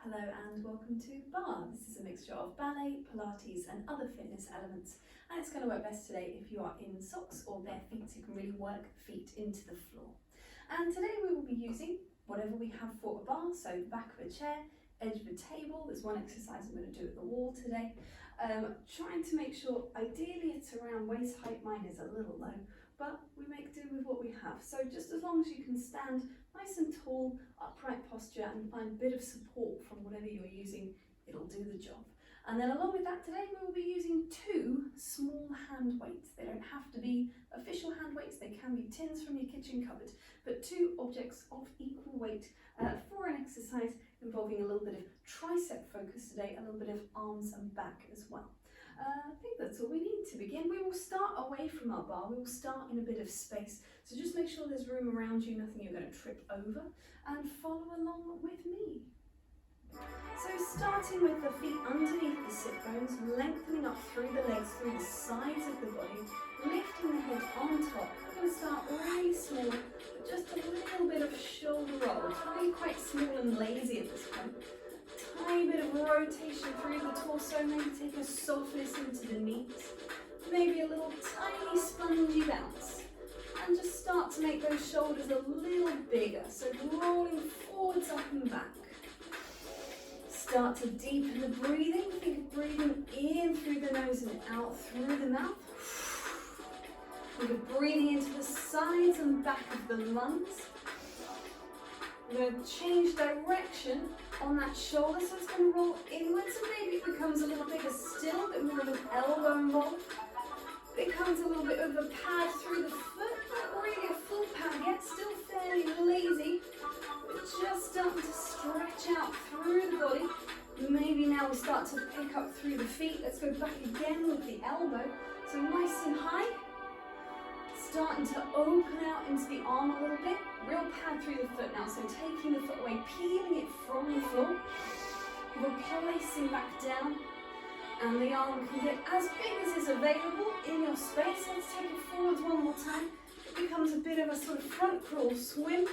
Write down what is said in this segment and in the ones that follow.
Hello and welcome to Barre. This is a mixture of ballet, Pilates and other fitness elements, and it's going to work best today if you are in socks or bare feet, so you can really work the feet into the floor. And today we will be using whatever we have for a bar, so the back of a chair, edge of a table. There's one exercise I'm going to do at the wall today. Trying to make sure ideally it's around waist height. Mine is a little low, but we make do with what we have. So just as long as you can stand nice and tall, upright posture and find a bit of support from whatever you're using, it'll do the job. And then along with that today we will be using two small hand weights. They don't have to be official hand weights, they can be tins from your kitchen cupboard, but two objects of equal weight for an exercise involving a little bit of tricep focus today, a little bit of arms and back as well. I think that's all we need to begin. We will start away from our bar, we will start in a bit of space, so just make sure there's room around you, nothing you're going to trip over, and follow along with me. So starting with the feet underneath the sit bones, lengthening up through the legs, through the sides of the body, lifting the head on top. We're going to start really small, with just a little bit of shoulder roll. It's really quite small and lazy at this point. Tiny bit of rotation through the torso, maybe take a softness into the knees, maybe a little tiny spongy bounce, and just start to make those shoulders a little bigger, so rolling forwards, up and back. Start to deepen the breathing, think of breathing in through the nose and out through the mouth. Think of breathing into the sides and back of the lungs. We're going to change direction on that shoulder, so it's going to roll inwards and maybe it becomes a little bigger still, a bit more of an elbow involved. Becomes a little bit of a pad through the foot, not really a full pad yet, still fairly lazy. We're just starting to stretch out through the body. Maybe now we start to pick up through the feet. Let's go back again with the elbow. So nice and high. Starting to open out into the arm a little bit. Real pad through the foot now. So taking the foot away, peeling it from the floor. Replacing back down. And the arm can get as big as is available in your space. Let's take it forwards one more time. It becomes a bit of a sort of front crawl swim.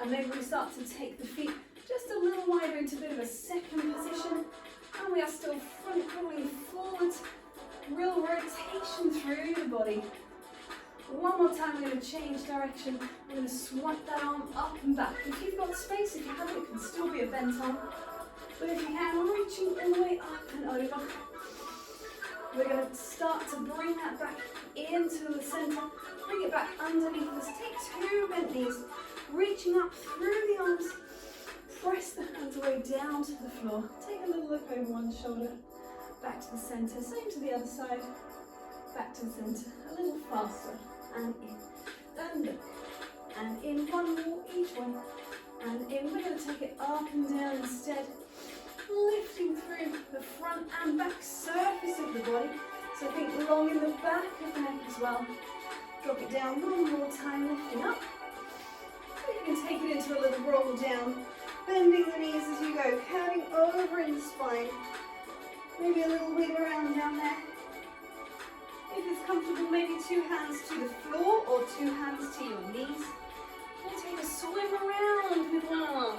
And maybe we start to take the feet just a little wider into a bit of a second position. And we are still front crawling forwards. Real rotation through the body. One more time, we're going to change direction. We're going to swipe that arm up and back. If you've got space, if you haven't, it can still be a bent arm. But if you can, reaching all the way up and over. We're going to start to bring that back into the center. Bring it back underneath us. Take two bent knees. Reaching up through the arms. Press the hands away down to the floor. Take a little look over one shoulder. Back to the center. Same to the other side. Back to the center. A little faster. And in. And look. And in. One more each way. And in. We're going to take it up and down instead. Lifting through the front and back surface of the body. So think long in the back of the neck as well. Drop it down one more time, lifting up. You can take it into a little roll down. Bending the knees as you go, curving over in the spine. Maybe a little wiggle around down there. If it's comfortable, maybe two hands to the floor or two hands to your knees. We'll take a swim around with one arm.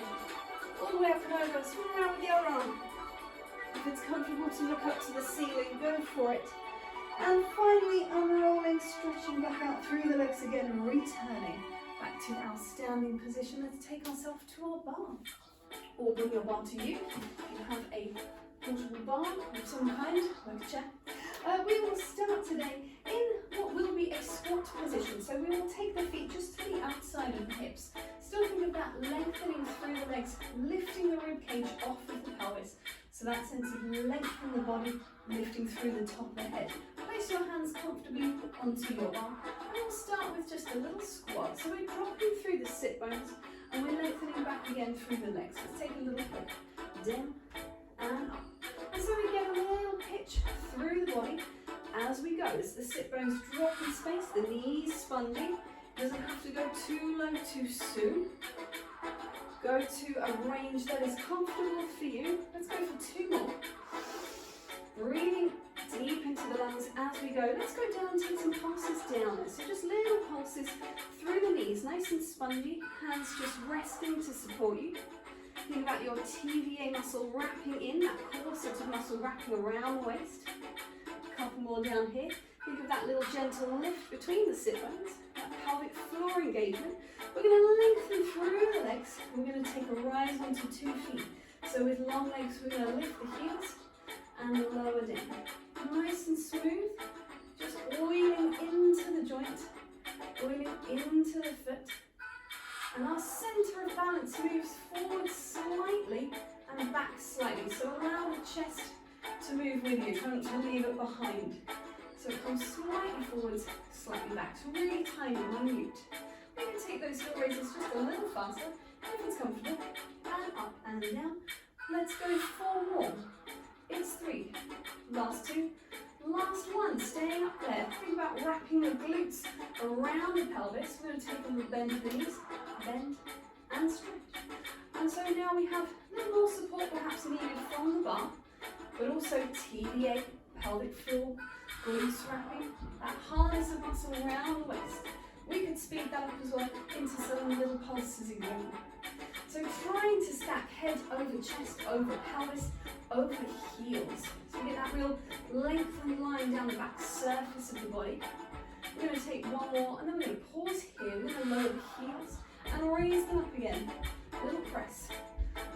All the way up and over, swim around with the other arm. If it's comfortable to look up to the ceiling, go for it. And finally unrolling, stretching back out through the legs again, returning back to our standing position. Let's take ourselves to our bar. Or bring your bar to you. You have a portable bar of some kind, like a chair. We will start today in what will be a squat position. So we will take the feet just to the outside of the hips. Still think of that lengthening through the legs, lifting the rib cage off of the pelvis. So that sense of lengthening the body, lifting through the top of the head. Place your hands comfortably onto your bar. And we'll start with just a little squat. So we're dropping through the sit bones and we're lengthening back again through the legs. Let's take a little look. Down and up. And so we get a little pitch through the body as we go. As the sit bones drop in space, the knees sponging. Doesn't have to go too low too soon. Go to a range that is comfortable for you. Let's go for two more. Breathing deep into the lungs as we go. Let's go down, take some pulses down there. So just little pulses through the knees, nice and spongy. Hands just resting to support you. Think about your TVA muscle wrapping in, that corset of muscle wrapping around the waist. A couple more down here. Think of that little gentle lift between the sit bones, that pelvic floor engagement. We're going to lengthen through the legs. We're going to take a rise onto 2 feet. So with long legs, we're going to lift the heels and lower down. Nice and smooth. Just oiling into the joint, oiling into the foot. And our centre of balance moves forward slightly and back slightly. So allow the chest to move with you. Try not to leave it behind. So it comes slightly forwards, slightly back. So really tiny, minute. We can take those heel raises just a little faster if it's comfortable. And up and down. Let's go 4 more. It's 3. Last 2. Last 1. Staying up there. Think about wrapping the glutes around the pelvis. We're going to take a little bend of the knees. Bend and stretch. And so now we have a little more support perhaps needed from the bar, but also TVA, pelvic floor, glutes wrapping, that harness of muscle around the waist. We could speed that up as well into some little pulses again. So trying to stack head over chest, over pelvis, over heels. So you get that real lengthened line down the back surface of the body. We're going to take 1 more and then we're going to pause here. We're going to lower the heels and raise them up again. A little press.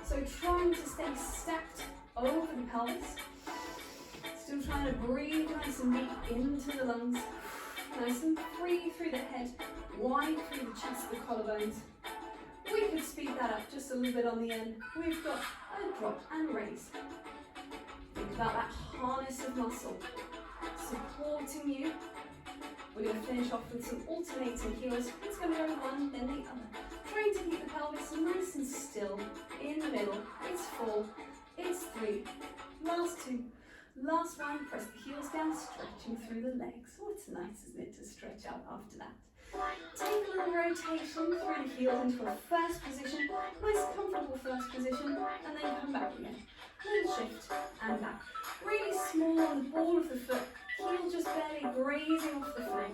So trying to stay stacked over the pelvis. Still trying to breathe nice and deep into the lungs. Nice and free through the head, wide through the chest, the collarbones. We could speed that up just a little bit on the end. We've got a drop and raise. Think about that harness of muscle supporting you. We're going to finish off with some alternating heels. It's going to go one, then the other. Trying to keep the pelvis nice and still. In the middle, it's 4, it's 3, last 2. Last 1, press the heels down, stretching through the legs. Oh, it's nice, isn't it, to stretch out after that. Take a little rotation through the heels into a first position, nice comfortable first position, and then come back again. Little shift and back. Really small on the ball of the foot, heel just barely grazing off the floor.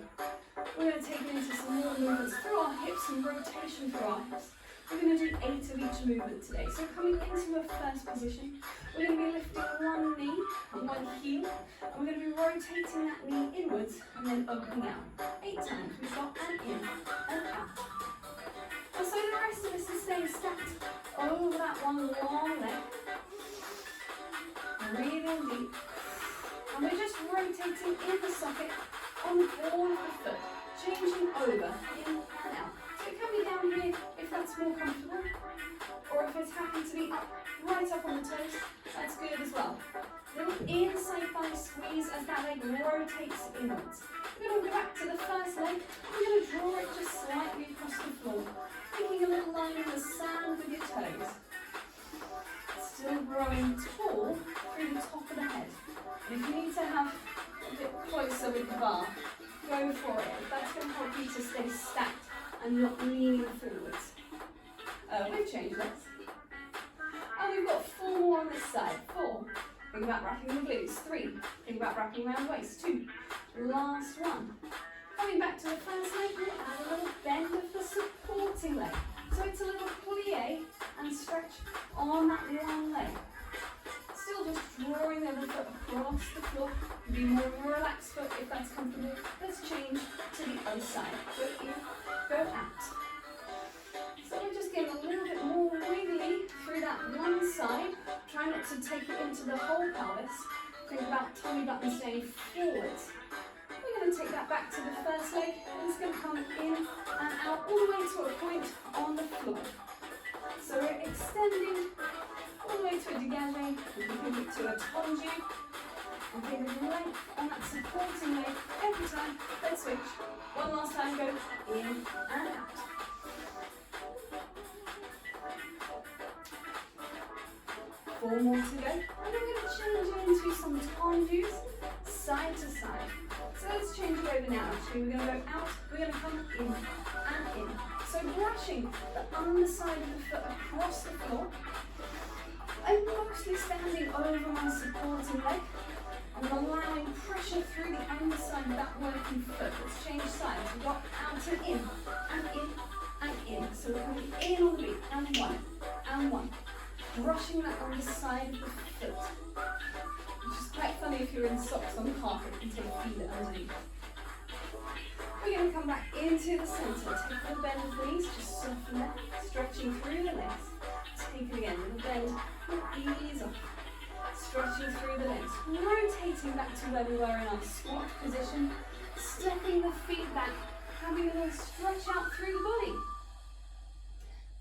We're going to take it into some more movements through our hips and rotation through our hips. We're going to do 8 of each movement today. So coming into a first position, we're going to be lifting 1 knee and 1 heel. And we're going to be rotating that knee inwards and then opening out. 8 times. We've got an in and out. And so the rest of us is staying stacked over that one long leg. Breathing deep. And we're just rotating in the socket on the ball of the foot. Changing over, in and out. So it can be down here if that's more comfortable, or if it's happy to be up, right up on the toes, that's good as well. Little inside thigh squeeze as that leg rotates inwards. We're going to go back to the first leg. We're going to draw it just slightly across the floor, making a little line in the sand with your toes. Still growing tall through the top of the head. And if you need to have a bit closer with the bar, go for it. That's going to help you to stay stacked and not leaning forwards. We've changed this. And we've got 4 more on this side. 4. Think about wrapping the glutes. 3. Think about wrapping around the waist. 2. Last 1. Coming back to the first leg, we'll add a little bend of the supporting leg. So it's a little plie and stretch on that long leg. Still just drawing the other foot across the floor. Be more of a relaxed foot if that's comfortable. Let's change to the other side. Go in, go out. So we're just getting a little bit more wiggly through that one side. Try not to take it into the whole pelvis. Think about tummy button staying forwards. We're going to take that back to the first leg. And it's going to come in and out all the way to a point on the floor. So we're extending all the way to a dégagé. We can move it to a tendu. And bring the length on that supporting leg every time. Let's switch. One last time, go in and out. Four more to go. And then we're going to change into some tendus, side to side. So let's change it over now. Actually, we're going to go out, we're going to come in and in. So brushing the underside of the foot across the floor. I'm mostly standing over my supporting leg. And allowing pressure through the underside of that working foot. Let's change sides. We've got out and in, and in, and in. So we're coming in on the beat, and 1, and 1, brushing that on the side of the foot. Which is quite funny if you're in socks on carpet, you can sort of feel it underneath. We're going to come back into the centre. Take a little bend of the knees, just soften that, stretching through the legs. Take it again, little bend, ease off. Stretching through the legs, rotating back to where we were in our squat position, stepping the feet back, having a little stretch out through the body.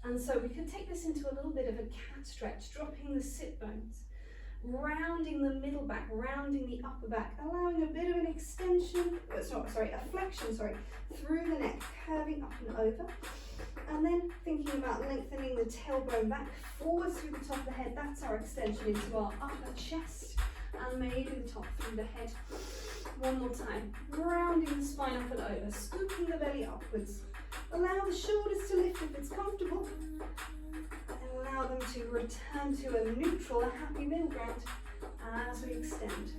And so we can take this into a little bit of a cat stretch, dropping the sit bones, rounding the middle back, rounding the upper back, allowing a bit of an extension, a flexion, through the neck, curving up and over. And then thinking about lengthening the tailbone back, forward through the top of the head. That's our extension into our upper chest, and maybe the top through the head. One more time, rounding the spine up and over, scooping the belly upwards. Allow the shoulders to lift if it's comfortable, and allow them to return to a neutral, a happy middle ground as we extend.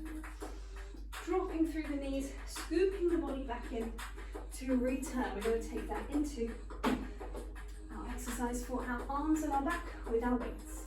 Dropping through the knees, scooping the body back in to return. We're going to take that into our exercise for our arms and our back with our weights.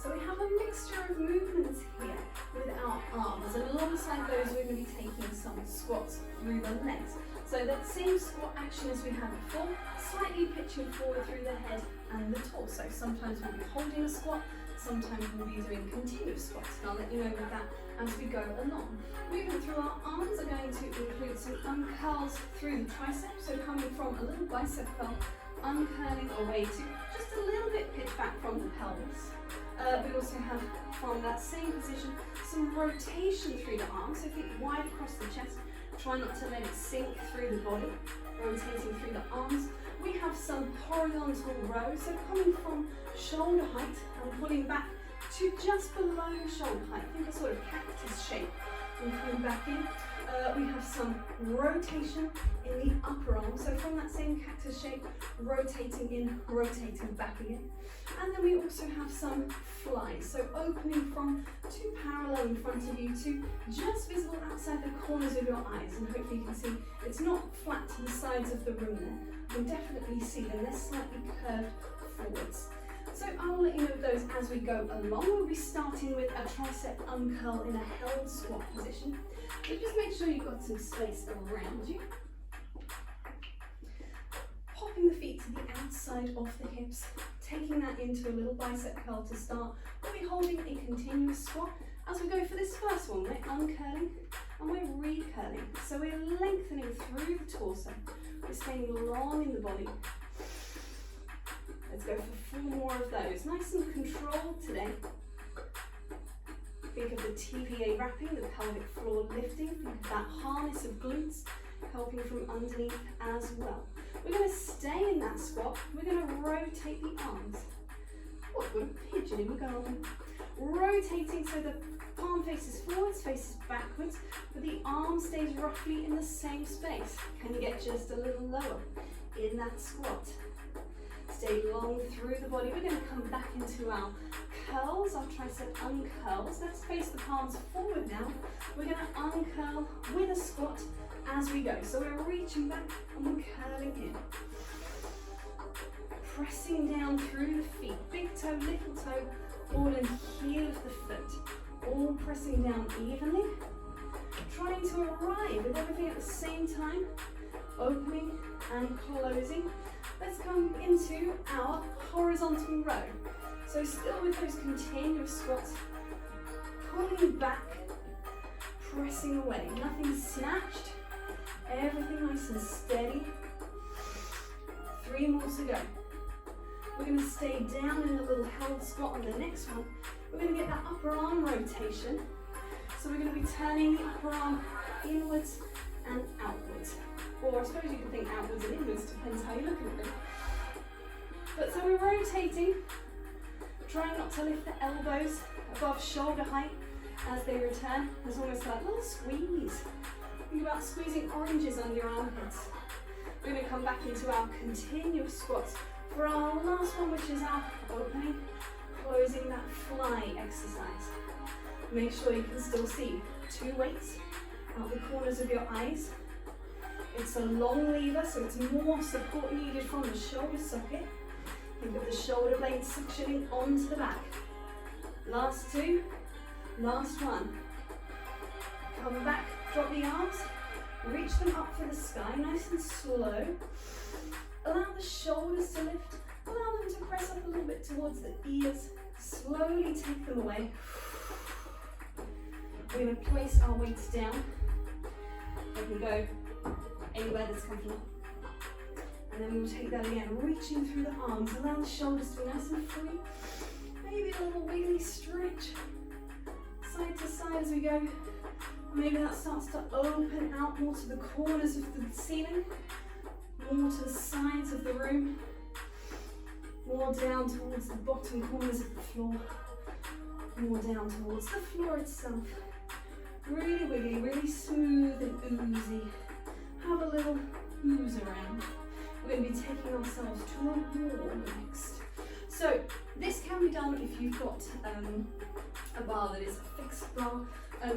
So we have a mixture of movements here with our arms, and alongside those we're going to be taking some squats through the legs. So that same squat action as we had before, slightly pitching forward through the head and the torso. Sometimes we'll be holding a squat, sometimes we'll be doing continuous squats, and I'll let you know with that as we go along. Moving through our arms are going to include some uncurls through the triceps, so coming from a little bicep curl, uncurling away to just a little bit pitch back from the pelvis. We also have, from that same position, some rotation through the arms, so feet wide across the chest. Try not to let it sink through the body, rotating through the arms. We have some horizontal rows, so coming from shoulder height and pulling back to just below shoulder height. Think a sort of cactus shape and coming back in. We have some rotation in the upper arm, so from that same cactus shape, rotating in, rotating back again. And then we also have some flies, so opening from two parallel in front of you to just visible outside the corners of your eyes, and hopefully you can see it's not flat to the sides of the room there. You can definitely see them, they're slightly curved forwards. So I will let you know those as we go along. We'll be starting with a tricep uncurl in a held squat position. So just make sure you've got some space around you. Popping the feet to the outside of the hips, taking that into a little bicep curl to start. We'll be holding a continuous squat. As we go for this first one, we're uncurling and we're recurling. So we're lengthening through the torso. We're staying long in the body. Let's go for 4 more of those. Nice and controlled today. Think of the TVA wrapping, the pelvic floor lifting. Think of that harness of glutes helping from underneath as well. We're going to stay in that squat. We're going to rotate the arms. Oh, we've got a pigeon in, we're going. Rotating so the palm faces forwards, faces backwards, but the arm stays roughly in the same space. Can you get just a little lower in that squat? Stay long through the body. We're going to come back into our curls, our tricep uncurls. Let's face the palms forward now. We're going to uncurl with a squat as we go. So we're reaching back and we're curling in. Pressing down through the feet. Big toe, little toe, ball and heel of the foot. All pressing down evenly. Trying to arrive with everything at the same time. Opening and closing. Let's come into our horizontal row. So still with those continuous squats, pulling back, pressing away. Nothing snatched, everything nice and steady. 3 more to go. We're going to stay down in a little held squat on the next one. We're going to get that upper arm rotation. So we're going to be turning the upper arm inwards and outwards. Or I suppose you can think outwards and inwards, depends how you're looking at them. But so we're rotating, trying not to lift the elbows above shoulder height as they return. There's almost like a little squeeze. Think about squeezing oranges under your armpits. We're going to come back into our continuous squats for our last one, which is our opening, closing that fly exercise. Make sure you can still see 2 weights out the corners of your eyes. It's a long lever, so it's more support needed from the shoulder socket. Think of the shoulder blade suctioning onto the back. Last two, last one. Come back, drop the arms, reach them up for the sky, nice and slow. Allow the shoulders to lift, allow them to press up a little bit towards the ears. Slowly take them away. We're going to place our weights down. They can go anywhere that's comfortable. And then we'll take that again, reaching through the arms. Allow the shoulders to be nice and free. Maybe a little wiggly stretch. Side to side as we go. Maybe that starts to open out more to the corners of the ceiling. More to the sides of the room. More down towards the bottom corners of the floor. More down towards the floor itself. Really wiggly, really smooth and oozy. Have a little ooze around. We're going to be taking ourselves to a wall next. So this can be done if you've got a bar that is a fixed bar.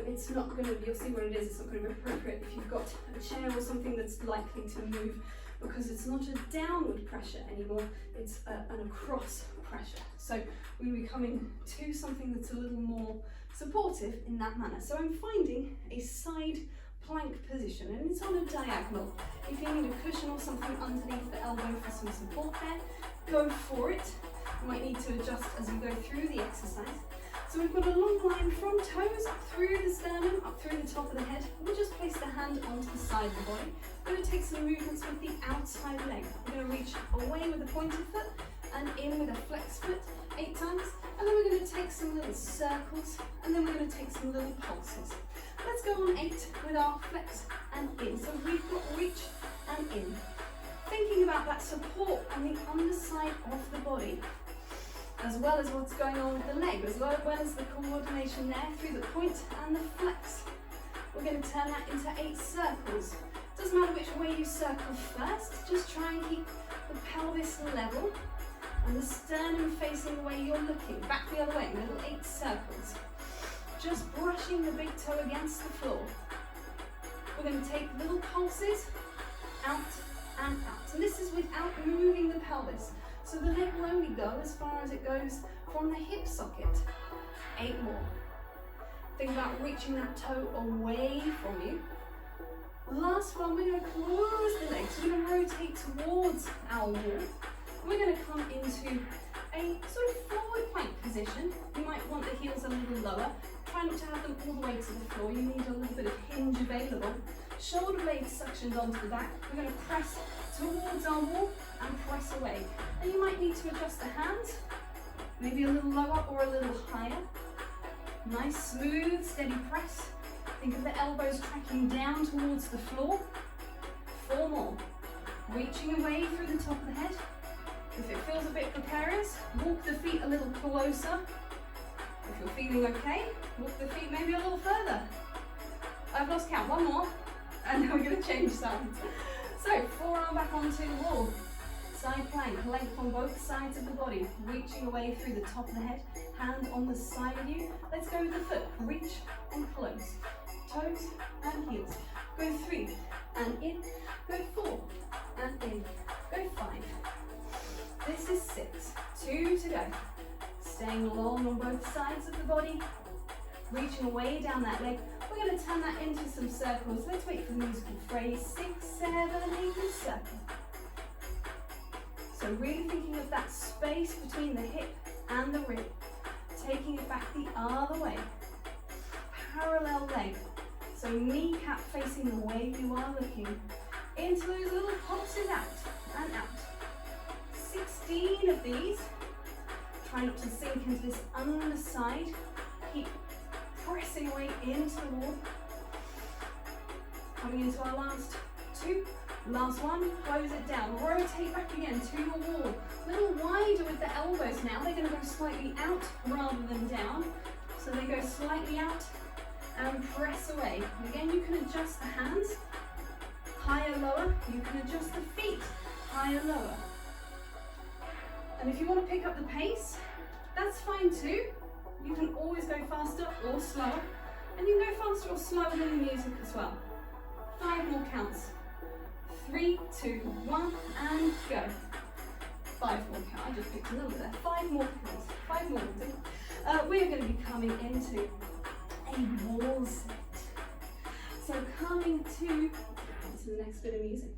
It's not going to, you'll see what it is, it's not going to be appropriate if you've got a chair or something that's likely to move, because it's not a downward pressure anymore, it's an across pressure. So we'll be coming to something that's a little more supportive in that manner. So I'm finding a side plank position, and it's on a diagonal. If you need a cushion or something underneath the elbow for some support there, go for it. You might need to adjust as you go through the exercise. So we've got a long line from toes up through the sternum, up through the top of the head. We'll just place the hand onto the side of the body. We're going to take some movements with the outside leg. We're going to reach away with a pointed foot and in with a flexed foot 8 times. And then we're going to take some little circles, and then we're going to take some little pulses. Let's go on 8 with our flex and in. So we've got reach and in. Thinking about that support on the underside of the body, as well as what's going on with the leg, as well as the coordination there through the point and the flex. We're going to turn that into 8 circles. Doesn't matter which way you circle first, just try and keep the pelvis level and the sternum facing the way you're looking. Back the other way, little 8 circles. Just brushing the big toe against the floor. We're going to take little pulses out and out. And this is without moving the pelvis. So the leg will only go as far as it goes from the hip socket. 8 more. Think about reaching that toe away from you. Last one, we're going to close the legs. We're going to rotate towards our wall. We're going to come into a sort of forward plank position. You might want the heels a little lower. Try not to have them all the way to the floor. You need a little bit of hinge available. Shoulder blades suctioned onto the back. We're going to press towards our wall and press away. And you might need to adjust the hands, maybe a little lower or a little higher. Nice, smooth, steady press. Think of the elbows tracking down towards the floor. 4 more. Reaching away through the top of the head. If it feels a bit precarious, walk the feet a little closer. If you're feeling okay, walk the feet maybe a little further. I've lost count. 1 more. And then we're going to change sides. So, forearm back onto the wall. Side plank, length on both sides of the body, reaching away through the top of the head, hand on the side of you. Let's go with the foot, reach and close. Toes and heels. Go 3 and in, go 4 and in, go 5. This is 6, 2 to go. Staying long on both sides of the body, reaching away down that leg. We're going to turn that into some circles. Let's wait for the musical phrase. 6, 7, 8 and circle. So really thinking of that space between the hip and the rib. Taking it back the other way. Parallel leg. So kneecap facing the way you are looking. Into those little pulses out and out. 16 of these. Try not to sink into this underside. Keep pressing away into the wall. Coming into our last 2. Last one, close it down. Rotate back again to your wall. A little wider with the elbows now. They're going to go slightly out rather than down. So they go slightly out and press away. And again, you can adjust the hands, higher, lower. You can adjust the feet, higher, lower. And if you want to pick up the pace, that's fine too. You can always go faster or slower. And you can go faster or slower than the music as well. 5 more counts. 3, 2, 1, and go. 5 more counts. I just picked a little bit there. 5 more counts. 5 more to do. We are going to be coming into a wall sit. So coming to the next bit of music.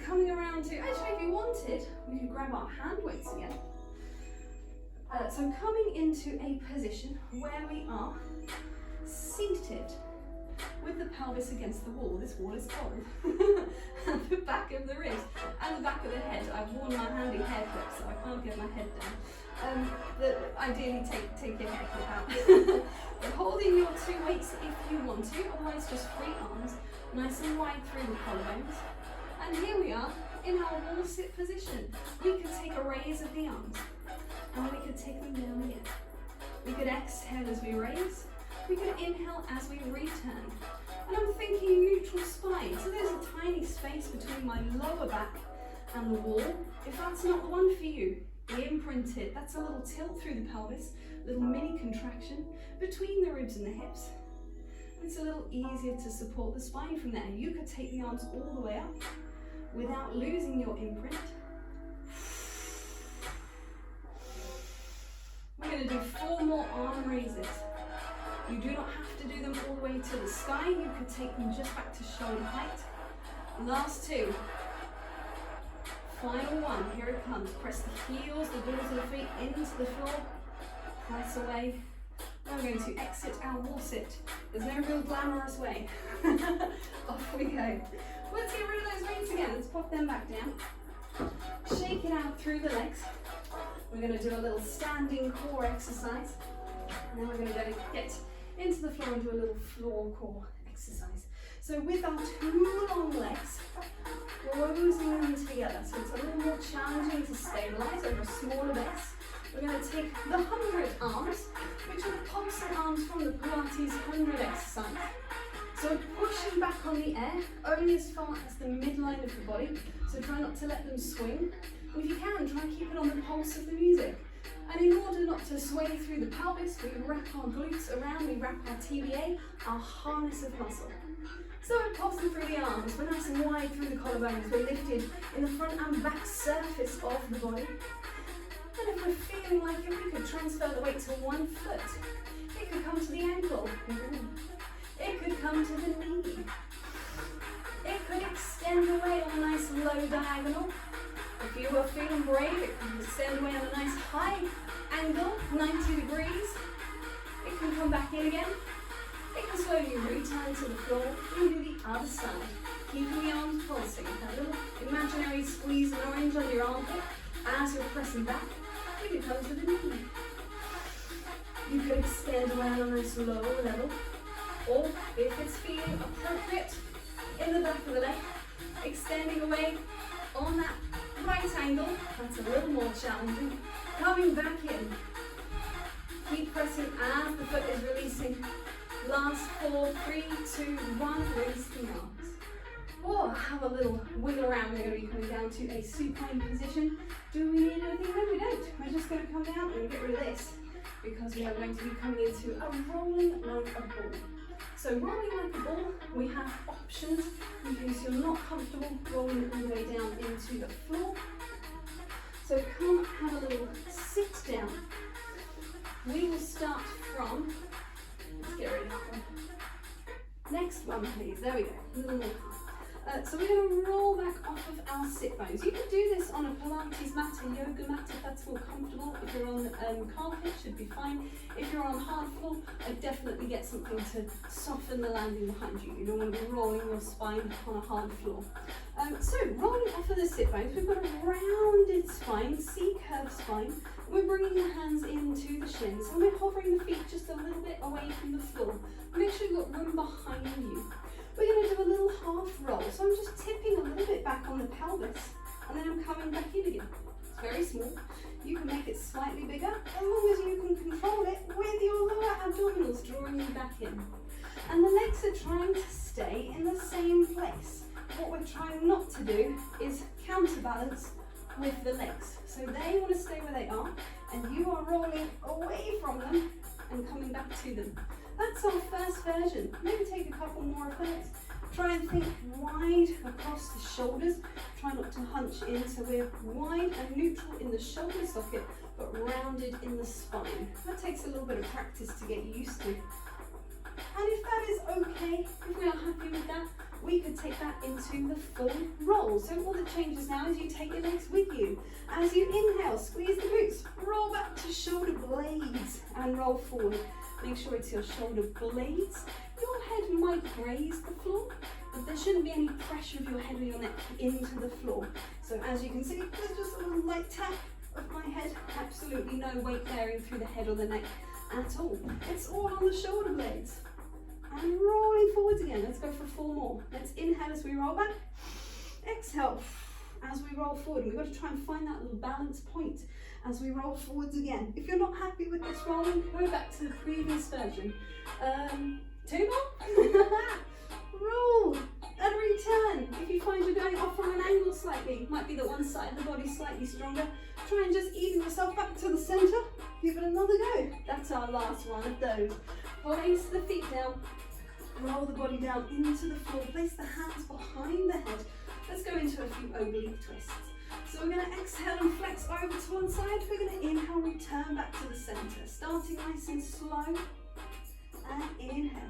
Coming around to, actually if you wanted, we could grab our hand weights again. So coming into a position where we are seated with the pelvis against the wall. This wall is cold. And the back of the ribs and the back of the head. I've worn my handy hair clip, so I can't get my head down. Ideally take your hair clip out. But holding your 2 weights if you want to, otherwise just free arms, nice and wide through the collarbones. And here we are in our wall sit position. We could take a raise of the arms, and we could take them down again. We could exhale as we raise. We could inhale as we return. And I'm thinking neutral spine. So there's a tiny space between my lower back and the wall. If that's not the one for you, imprint it. That's a little tilt through the pelvis, little mini contraction between the ribs and the hips. It's a little easier to support the spine from there. You could take the arms all the way up without losing your imprint. We're going to do 4 more arm raises. You do not have to do them all the way to the sky. You could take them just back to shoulder height. Last 2. Final 1. Here it comes. Press the heels, the balls of the feet into the floor. Press away. Now we're going to exit our wall sit. There's no real glamorous way. Off we go. Let's get rid of those weights again. Let's pop them back down. Shake it out through the legs. We're going to do a little standing core exercise. And then we're going to go get into the floor and do a little floor core exercise. So with our 2 long legs, closing them together. So it's a little more challenging to stabilize over a smaller base. We're going to take the 100 arms, which are the pulsing arms from the Pilates 100 exercise. So pushing back on the air, only as far as the midline of the body. So try not to let them swing. And if you can, try and keep it on the pulse of the music. And in order not to sway through the pelvis, we wrap our glutes around, we wrap our TBA, our harness of muscle. So we're pulsing through the arms, we're nice and wide through the collarbones, we're lifted in the front and back surface of the body. And if we're feeling like it, we could transfer the weight to 1 foot. It could come to the ankle. It could come to the knee. It could extend away on a nice low diagonal. If you are feeling brave, it can extend away on a nice high angle, 90 degrees. It can come back in again. It can slowly return to the floor and do the other side. Keeping the arms pulsing. A little imaginary squeeze an orange on your armpit as you're pressing back. You can come to the knee. You could extend away on a nice low level. Or if it's feeling appropriate, in the back of the leg, extending away on that right angle. That's a little more challenging. Coming back in. Keep pressing as the foot is releasing. Last 4, 3, 2, 1, release the arms. Or have a little wiggle around. We're going to be coming down to a supine position. Do we need anything? No, we don't. We're just going to come down and get rid of this because we are going to be coming into a rolling like a ball. So rolling like a ball, we have options in case you're not comfortable rolling all the way down into the floor. So come have a little sit down. We will start from, let's get rid of that one. Next one please, there we go, a little more. So we're going to roll back off of our sit bones. You can do this on a Pilates mat, a yoga mat if that's more comfortable. If you're on carpet, should be fine. If you're on hard floor, I'd definitely get something to soften the landing behind you. You don't want to be rolling your spine on a hard floor. So rolling off of the sit bones, we've got a rounded spine, C-curved spine. We're bringing the hands into the shins and we're hovering the feet just a little bit away from the floor. Make sure you've got room behind you. We're going to do a little half roll, so I'm just tipping a little bit back on the pelvis and then I'm coming back in again. It's very small. You can make it slightly bigger as long as you can control it with your lower abdominals drawing you back in. And the legs are trying to stay in the same place. What we're trying not to do is counterbalance with the legs. So they want to stay where they are and you are rolling away from them and coming back to them. That's our first version. Maybe take a couple more of those. Try and think wide across the shoulders. Try not to hunch in, so we're wide and neutral in the shoulder socket, but rounded in the spine. That takes a little bit of practice to get used to. And if that is okay, if we are happy with that, we could take that into the full roll. So all the changes now is you take your legs with you. As you inhale, squeeze the glutes, roll back to shoulder blades and roll forward. Make sure it's your shoulder blades. Your head might graze the floor, but there shouldn't be any pressure of your head or your neck into the floor. So as you can see, there's just a little light tap of my head. Absolutely no weight bearing through the head or the neck at all. It's all on the shoulder blades. And rolling forwards again. Let's go for 4 more. Let's inhale as we roll back. Exhale as we roll forward. We've got to try and find that little balance point as we roll forwards again. If you're not happy with this rolling, go back to the previous version. 2 more. Roll and return. If you find you're going off on an angle slightly, might be that one side of the body slightly stronger, try and just even yourself back to the center. Give it another go. That's our last one of those. Place the feet down. Roll the body down into the floor. Place the hands behind the head. Let's go into a few oblique twists. So we're going to exhale and flex over to one side. We're going to inhale, return back to the center. Starting nice and slow. And inhale.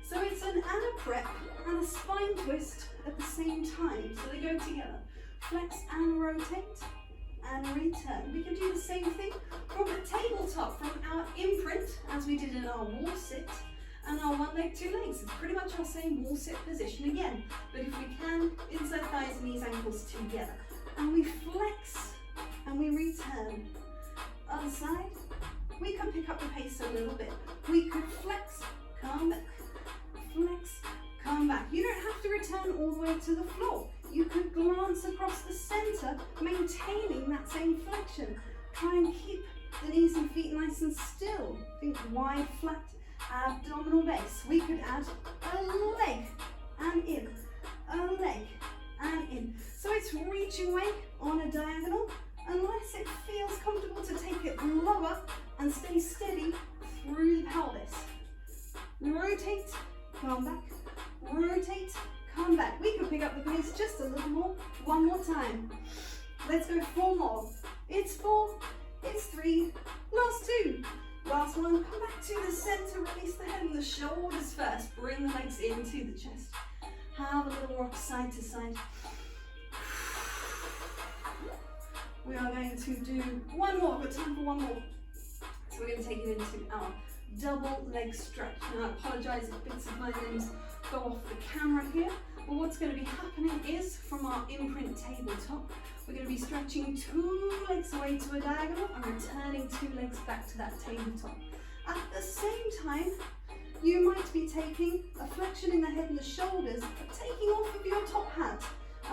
So it's an ana prep and a spine twist at the same time. So they go together. Flex and rotate and return. We can do the same thing from the tabletop, from our imprint, as we did in our wall sit. And our 1 leg, 2 legs. It's pretty much our same wall sit position again. But if we can, inside thighs, knees, ankles together. And we flex and we return. Other side, we can pick up the pace a little bit. We could flex, come back, flex, come back. You don't have to return all the way to the floor. You could glance across the center, maintaining that same flexion. Try and keep the knees and feet nice and still. Think wide, flat, abdominal base. We could add a leg and in, a leg and in. So it's reaching away on a diagonal, unless it feels comfortable to take it lower and stay steady through the pelvis. Rotate, come back, rotate, come back. We can pick up the pace just a little more. 1 more time. Let's go 4 more. It's 4, it's 3, last 2. Last one, come back to the center, release the head and the shoulders first. Bring the legs into the chest. Have a little rock side to side. We are going to do 1 more, we've got time for 1 more. So we're going to take it into our double leg stretch. Now I apologise if bits of my limbs go off the camera here, but what's going to be happening is from our imprint tabletop, we're going to be stretching 2 legs away to a diagonal and returning 2 legs back to that tabletop. At the same time, you might be taking a flexion in the head and the shoulders, but taking off of your top hat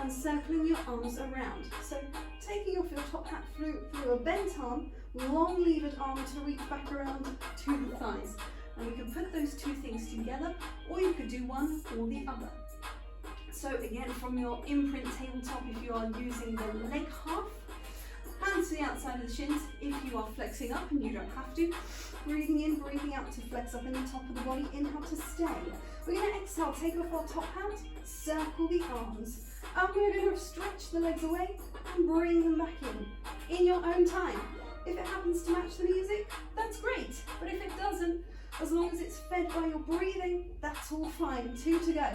and circling your arms around. So taking off your top hat through a bent arm, long levered arm to reach back around to the thighs. And we can put those 2 things together, or you could do one or the other. So again, from your imprint tabletop, if you are using the leg half, hands to the outside of the shins if you are flexing up, and you don't have to. Breathing in, breathing out to flex up in the top of the body, inhale to stay. We're going to exhale, take off our top hat, circle the arms. And we're going to stretch the legs away and bring them back in your own time. If it happens to match the music, that's great. But if it doesn't, as long as it's fed by your breathing, that's all fine. 2 to go.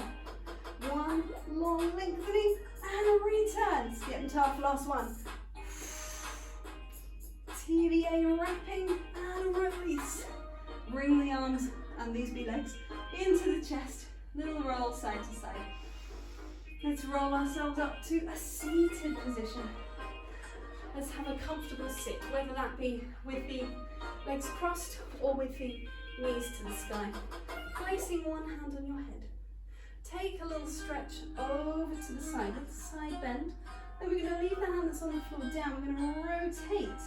1, long lengthening, and a return. It's getting tough, last one. TVA wrapping and release. Bring the arms and these be legs into the chest. Little roll side to side. Let's roll ourselves up to a seated position. Let's have a comfortable sit, whether that be with the legs crossed or with the knees to the sky. Placing one hand on your head. Take a little stretch over to the side, with the side bend. Then we're going to leave the hand that's on the floor down. We're going to rotate,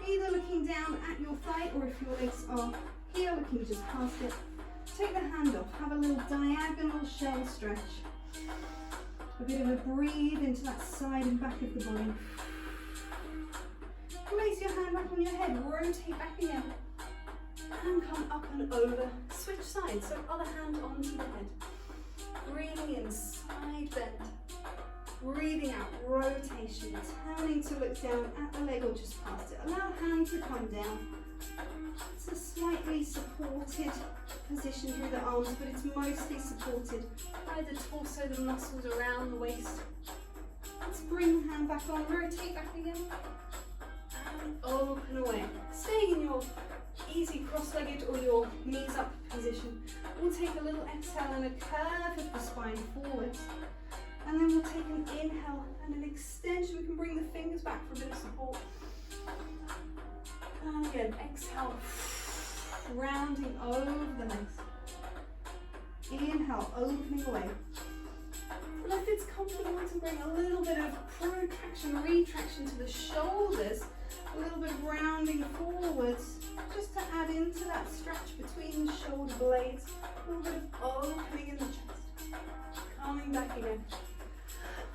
either looking down at your thigh, or if your legs are here, looking just past it. Take the hand off, have a little diagonal shell stretch. A bit of a breathe into that side and back of the body. Place your hand back on your head, rotate back again. And come up and over, switch sides, so other hand onto the head. Breathing in, side bend. Breathing out, rotation, turning to look down at the leg or just past it. Allow hand to come down. It's a slightly supported position through the arms, but it's mostly supported by the torso, the muscles around the waist. Let's bring the hand back on, rotate back again, and open away. Staying in your easy cross-legged or your knees up position. We'll take a little exhale and a curve of the spine forwards. And then we'll take an inhale and an extension. We can bring the fingers back for a bit of support. And again, exhale, rounding over the legs. Inhale, opening away. And if it's comfortable, we can bring a little bit of protraction, retraction to the shoulders. A little bit of rounding forwards, just to add into that stretch between the shoulder blades. A little bit of opening in the chest. Coming back again.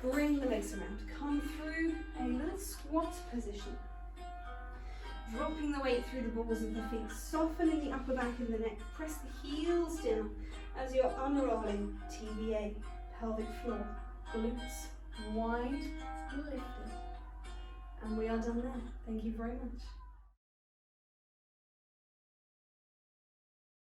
Bring the legs around. Come through a little squat position. Dropping the weight through the balls of the feet. Softening the upper back and the neck. Press the heels down as you're unrolling. TBA, pelvic floor. Glutes wide, lifted. And we are done there. Thank you very much.